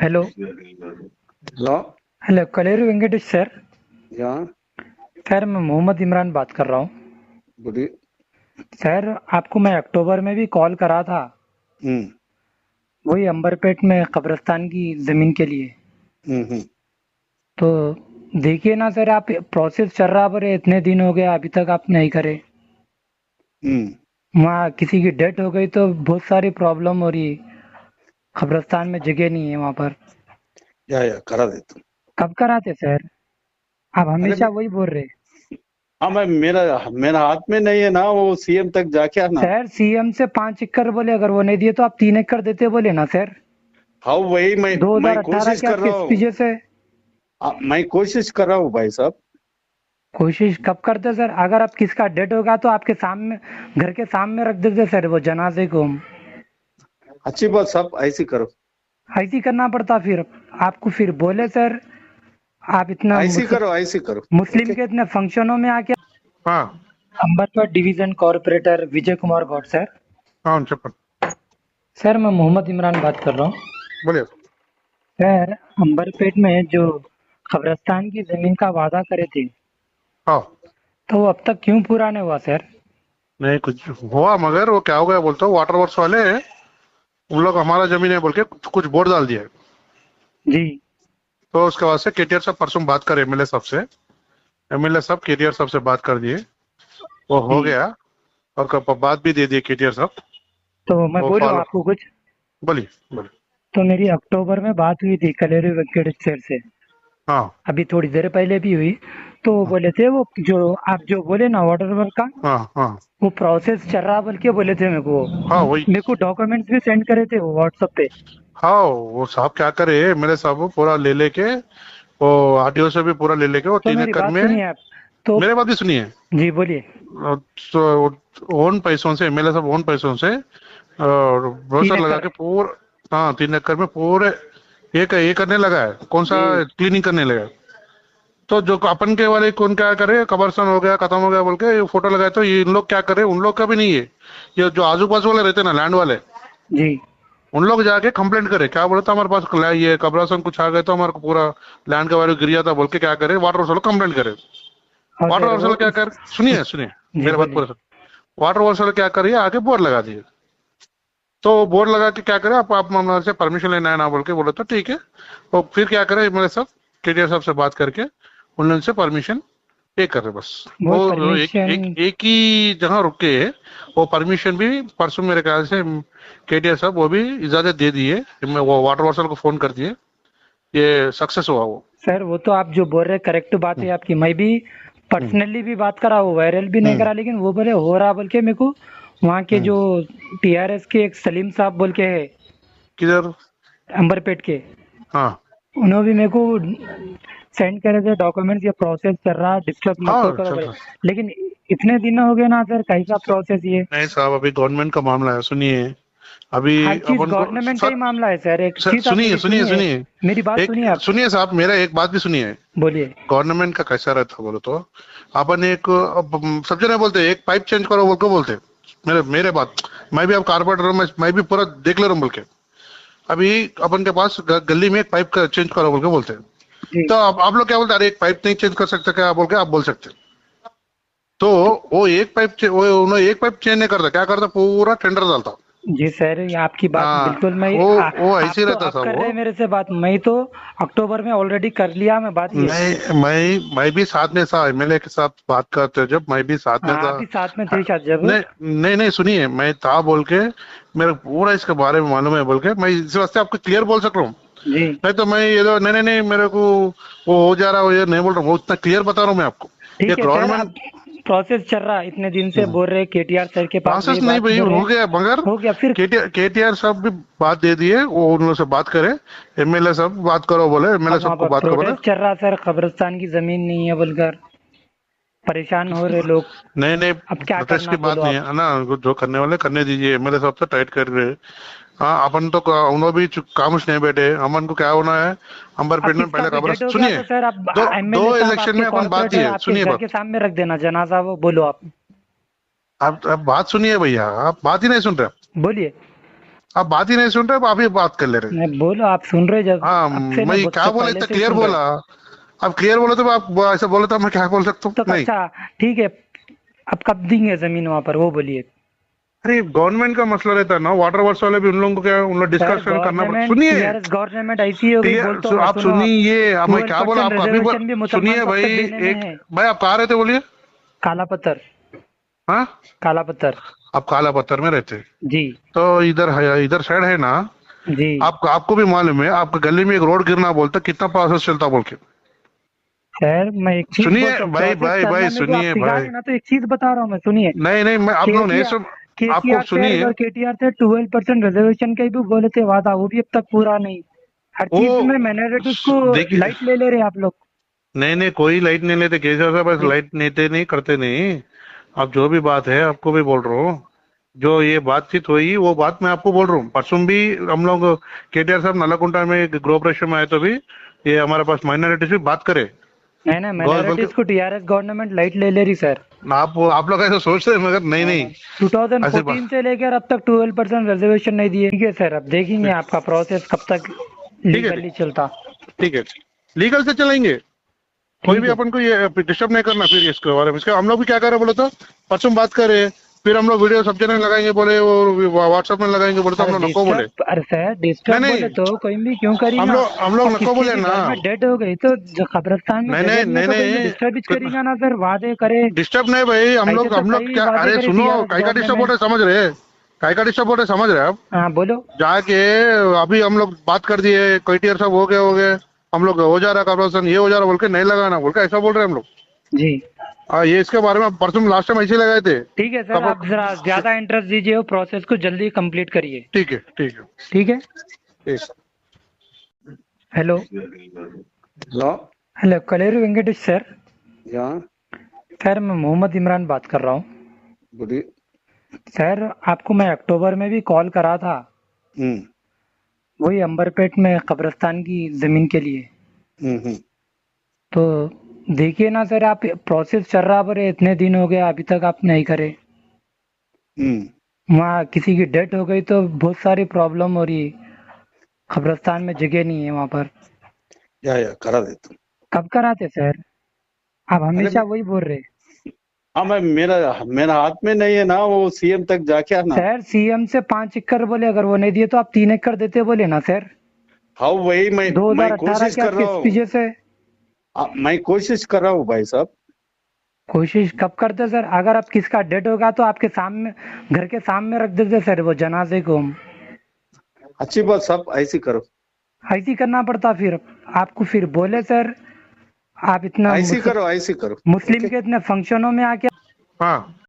Hello. Hello. Hello, Kaleru Venkatesh sir. Yeah sir, मैं मोहम्मद इमरान बात कर रहा हूँ। बोलिए। सर, आपको मैं अक्टूबर में भी कॉल करा था, हम्म वही अंबरपेट में कब्रिस्तान की ज़मीन के लिए। हम्म। तो देखिए ना सर, आप प्रोसेस चल रहा पर इतने दिन हो गए अभी तक आप नहीं करे। हम्म। वहाँ किसी की डेथ हो गई तो बहुत सारी प्रॉब्लम हो रही। कब्रिस्तान में जगह नहीं है वहाँ पर। या करा देता हूँ। कब कराते सर? आप अरे हमेशा वही बोल रहे। हाँ, मैं मेरा मेरा हाथ में नहीं है ना, वो सीएम तक जाके आना। सर, सीएम से 5 एकड़ बोले, अगर वो नहीं दिए तो आप 3 एकड़ देते बोले ना सर। हाँ, वही मैं 2018 कोशिश के कर आपके रहा हूँ। स्पीचेस है। मैं कोशिश कर रहा हूँ भाई साहब। कोशिश कब करते सर? अगर आप किसका डेड होगा तो आपके सामने, घर के सामने रख देते सर वो जनाजे को हम। अच्छी बात साहब, ऐसी करो। ऐसे ही करना पड़ता फिर। आपको फिर बोले सर, आप इतना ऐसी करो, ऐसी करो। मुस्लिम ओके। के इतने फंक्शनों में आके। हाँ Amberpet division corporator Vijay Kumar Gaur sir. हाँ चप्पल। सर, मैं मोहम्मद इमरान बात कर रहा हूँ। बोलिए। सर, अंबरपेट में जो कब्रिस्तान की जमीन का वादा करे थे, हाँ, तो वो अब तक क्यों पूरा नहीं हुआ सर? नहीं कुछ हुआ, मगर वो क्या हो गया बोलते हो, वाटर वर्क्स वाले उन लोग हमारा जमीन है बोल के कुछ बोर्ड डाल दिया। जी। तो उसके बाद से केटीआर साहब परसों बात करे एमएलए साहब से। एमएलए साहब केटीआर साहब से बात कर दिए, वो हो जी। गया। और बात भी दे दिए केटीआर साहब। तो मैं वो बोलूँ फॉलो। आपको कुछ? बोलिए बोलिए। तो मेरी अक्टूबर में बात हुई थी कलेरी वेंकटेश सर से। हाँ अभी थोड़ी देर पहले भी हुई। तो वो हाँ बोले थे, वो जो आप जो बोले ना वाटर वर्क का, हाँ हाँ वो प्रोसेस चल रहा बोल के बोले थे मेरे को। हाँ वही। मेरे को डॉक्यूमेंट्स भी सेंड करे थे वो व्हाट्सएप पे। हाँ, वो साहब क्या करे, मेरे साहब वो पूरा ले लेके, वो आरटीओ से भी पूरा ले लेके वो तो तीन मेरी एकड़ बात में। सुनिए आप। तो मेरे बात भी सुनिए। जी बोलिए। तो ओन पैसों से, एमएलए साहब ओन पैसों से और तीन ब्रोशर लगा एकड़ के पूरा, हाँ 3 एकड़ में पूरे एक ये करने लगा है, कौन सा, जी। क्लीनिंग करने लगा है। तो जो अपन के वाले कौन क्या करे, कबरस्तान हो गया खत्म हो गया बोल के ये फोटो लगाए, तो ये इन लोग क्या करे, उन लोग का भी नहीं है। ये जो आजू बाजू वाले रहते हैं ना, लैंड वाले, जी। उन लोग जाके कंप्लेंट करे, क्या बोले तो हमारे पास ये कबरस्तान कुछ आ गए तो हमारे को पूरा लैंड का वैल्यू गिर जाता बोल के क्या करे, वाटर वर्क्स वाले कंप्लेंट करे। हाँ वाटर सर, वर्क्स वो वाले क्या कर, सुनिए सुनिए जी मेरे बात बोलिए। पूरा सुनिए। वाटर वर्क्स वाले क्या करिए, आगे बोर्ड लगा दिए। तो बोर्ड लगा के क्या करे, आप हमारे से परमिशन लेना है ना बोल के बोले तो ठीक है। और फिर क्या करे, मेरे साथ केटीआर साहब से बात करके उन लोगों से परमिशन पे कर रहे बस। वो वो एक परमिशन। एक एक ही जगह रुके। वो परमिशन भी परसों मेरे ख्याल से केटीआर साहब वो भी इजाजत दे दिए, मैं वो वाटर वर्सल को फोन कर दिए, ये सक्सेस हुआ वो। सर, वो तो आप जो बोल रहे करेक्ट बात हम्म है आपकी। मैं भी हम्म पर्सनली भी बात करा, वो वायरल भी नहीं हम्म। करा, लेकिन वो बोले हो रहा बोल के मेरे को। वहाँ के हम्म। जो टीआरएस के एक सलीम साहब बोल के है, किधर? अंबरपेट के, हाँ उन्होंने भी मेरे को सेंड करे थे डॉक्यूमेंट्स, ये प्रोसेस चल रहा, डिस्टर्ब मत हाँ करो चल बोले। रहा। लेकिन इतने दिन हो गए ना सर, कैसा प्रोसेस ये? नहीं साहब, अभी गवर्नमेंट का मामला है, सुनिए। अभी हर चीज अपन को गवर्नमेंट का ही सर, मामला है सर। एक चीज आप सुनिए मेरी सुनिए सुनिए। सुनिए। मेरी बात एक सुनिए आप। सुनिए साहब, मेरा एक बात भी सुनिए। बोलिए। गवर्नमेंट का कैसा रहता बोलो तो, अपन एक सब जने बोलते एक पाइप चेंज करो बोल को बोलते। मेरे मेरे बात, मैं भी अब कारपेंटर हूं, मैं भी पूरा देख ले रहा हूं बोल के। अभी अपन के पास गली में एक पाइप का चेंज करो बोल के बोलते हैं। जी। तो आप लोग क्या बोलते हैं, अरे एक पाइप नहीं चेंज कर सकते क्या बोल के आप बोल सकते हैं। तो वो एक पाइप वो उन्होंने एक पाइप चेंज नहीं करता, क्या करता, पूरा टेंडर डालता। जी सर, ये आपकी बात बिल्कुल मैं वो ऐसे आप ही तो रहता अब था कर वो। रहे हैं मेरे से बात, मैं तो अक्टूबर में ऑलरेडी कर लिया मैं बात ये। मैं भी साथ में था, एमएलए के साथ बात करते जब मैं भी साथ में हाँ, था। आप भी साथ में थे हाँ, शायद जब। नहीं नहीं नहीं, सुनिए, मैं था बोल के मेरे को पूरा इसके बारे में मालूम है बोल के, मैं इस वास्ते आपको क्लियर बोल सक रहा हूँ। जी। नहीं तो मैं ये नहीं नहीं नहीं, मेरे को वो हो जा रहा है, ये नहीं बोल रहा हूँ, वो इतना क्लियर बता रहा हूँ मैं आपको। ये ठीक है सर, अब गवर्नमेंट प्रोसेस चल रहा है, इतने दिन से बोल रहे केटीआर सर के पास प्रोसेस ये नहीं बात भाई, बोल रहे। हो गया, मगर हो गया फिर? केटीआर साहब भी बात दे दिए, वो उन लोगों से बात करे। एमएलए साहब बात करो बोले, एमएलए अब वहाँ साहब को पर बात करो बोले। प्रोटेस्ट चल रहा सर, कब्रिस्तान की जमीन नहीं है बोलकर परेशान हो रहे लोग। नहीं नहीं, अब क्या प्रोटेस्ट करना की बोलो बात नहीं आप? है ना, जो करने वाले करने दीजिए, मेरे हिसाब से टाइट कर रहे। हाँ, अपन तो उन्होंने भी खामोश नहीं बैठे, अमन को क्या होना है। अब अंबरपेट में किसका पहले भी खबर डेड हो गया सुनिए। तो सर, अब दो दो एमएलए साहब इलेक्शन आपके में अपन बात कॉर्पोरेटर दिए, आपके सुनिए घर के बात। सामने रख देना जनाजा, वो बोलो आप। आप बात सुनिए भैया, आप बात ही नहीं सुन रहे। बोलिए। आप बात ही नहीं सुन रहे, आप अभी बात कर ले रहे। नहीं बोलो, आप सुन रहे जब हाँ, आपसे मैं नहीं, क्या उससे बोला, पहले इतना से ही क्लियर सुन रहे। बोला। आप क्लियर बोले तो आप ऐसा बोले तो मैं क्या बोल सकता हूँ, तो नहीं। अच्छा ठीक है, अब कब देंगे जमीन वहां पर, वो बोलिए। अरे गवर्नमेंट का मसला रहता है ना, वाटर वर्क्स वाले भी उन लोगों को क्या, उन लोग सर डिस्कशन करना पड़ता। गवर्नमेंट, सुनिए, टीआरएस गवर्नमेंट ऐसी हो गई, बोलता हूँ क्लियर मैं, आप सुनो आप। सुनिए, अब मैं क्या बोला 12% आपको अभी रिजर्वेशन भी मुसलमान सुनिए को अब तक भाई। देने में एक है। भाई, आप कहाँ रहते बोलिए। काला पत्थर। हाँ, काला पत्थर। आप काला पत्थर में रहते हैं। जी। तो इधर है, इधर साइड है ना। जी आपको भी मालूम है, आपके गली में एक रोड गिरना बोलता कितना प्रोसेस चलता बोल के। सर, मैं एक चीज सुनिए बोलता हूँ, भाई, प्रोसेस भाई चलना भाई मेरे को आप सुनिए सिखा भाई। रहे ना, तो एक चीज बता रहा हूँ मैं, सुनिए। नहीं नहीं, मैं आप लोग नहीं केटीआर सब। आपको केटीआर से सुनिए, और केटीआर से 12% रिजर्वेशन का भी बोले थे वादा, वो भी अब तक पूरा नहीं। हर वो चीज में माइनॉरिटीज को देखिए, लाइट ले ले रहे हैं आप लोग। नहीं नहीं, कोई लाइट नहीं लेते केजरीवाल साहब, बस जी। लाइट लेते नहीं, करते नहीं। अब जो भी बात है आपको भी बोल रहा हूँ, जो ये बातचीत हुई वो बात मैं आपको बोल रहा हूँ। परसों भी हम लोग केटीआर साहब नालाकुंटा में गृह प्रवेश में आए तो भी ये हमारे पास माइनॉरिटीज भी बात करे। नहीं ना, गौर बल्कि माइनॉरिटीज को टीआरएस गवर्नमेंट लाइट ले ले रही सर। आप लोग ऐसा सोच रहे हैं, मगर नहीं नहीं, ऐसी 2014 बात। से लेकर अब तक 12% रिजर्वेशन नहीं दिए। ठीक है सर, अब देखेंगे आपका प्रोसेस कब तक ठीक है, लीगली चलता। ठीक है, लीगल से चलेंगे। कोई ठीक भी है। अपन को ये डिस्टर्ब नहीं करना फिर इसके बारे में। इसका हम लोग भी क्या कर रहे बोले तो, परसों बात कर रहे हैं, फिर हम लोग वीडियो सब जगह लगाएंगे बोले, वो व्हाट्सएप में लगाएंगे बोले, तो हम अरे लोग नको बोले। डिस्टर्ब, अरे सर नहीं डिस्टर्ब बोले नहीं, तो कोई भी क्यों करी ना। हम लोग और नको किसी बोले के ना। घर में डेड हो गई तो जो कब्रिस्तान में नहीं जगह नहीं नहीं है नहीं तो कोई भी नहीं, डिस्टर्ब करेगा ना सर, वादे करे। डिस्टर्ब नहीं भाई, ऐसे तो हम लोग कई क्या, वादे अरे करे सुनो, टीआरएस काय का डिस्टर्ब हो गवर्नमेंट। रहा है समझ रहे, काय का डिस्टर्ब हो रहा है समझ रहे आप। हाँ बोलो। जाके अभी हम लोग बात कर दिए, क्वाइटियर सब हो गए, हम लोग हो जा रहा कॉर्पोरेशन, ये हो जा रहा बोल के नहीं लगाना बोल के ऐसा बोल रहे हैं हम लोग। जी ये इसके बारे में परसों लास्ट टाइम ऐसे ही लगाए थे। ठीक है सर, कब, आप जरा ज्यादा इंटरेस्ट दीजिए, वो प्रोसेस को जल्दी कंप्लीट करिए। ठीक है, ठीक है, ठीक है। ठीक। Hello. Hello. Hello, Kaleru Venkatesh sir. Yeah sir मैं मोहम्मद इमरान बात कर रहा हूँ। बोलिए। सर आपको मैं अक्टूबर में भी कॉल करा था, हम्म वही अंबरपेट में कब्रिस्तान की जमीन के लिए। हम्म। तो देखिए ना सर, आप प्रोसेस चल रहा पर इतने दिन हो गए अभी तक आप नहीं करे। हम्म। वहाँ किसी की डेथ हो गई तो बहुत सारी प्रॉब्लम हो रही, कब्रिस्तान में जगह नहीं है वहाँ पर। या करा देता हूँ। कब कराते सर? आप अरे हमेशा वही बोल रहे। हाँ, मैं मेरा मेरा हाथ में नहीं है ना, वो सीएम तक जाके आना। सर सीएम से 5 एकड़ बोले, अगर वो नहीं दिए तो आप 3 एकड़ देते बोले ना सर। हाँ वही मैं 2018 कोशिश के कर आपके रहा हूँ। स्पीचेस है। मैं कोशिश कर रहा हूँ भाई साहब। कोशिश कब करते सर? अगर आप किसका डेड होगा तो आपके सामने, घर के सामने रख देते सर वो जनाजे को हम। अच्छी बात साहब, ऐसी करो। ऐसी करना पड़ता फिर आपको, फिर बोले सर आप इतना ऐसी करो, ऐसी करो। मुस्लिम ओके। के इतने फंक्शनों में आके हाँ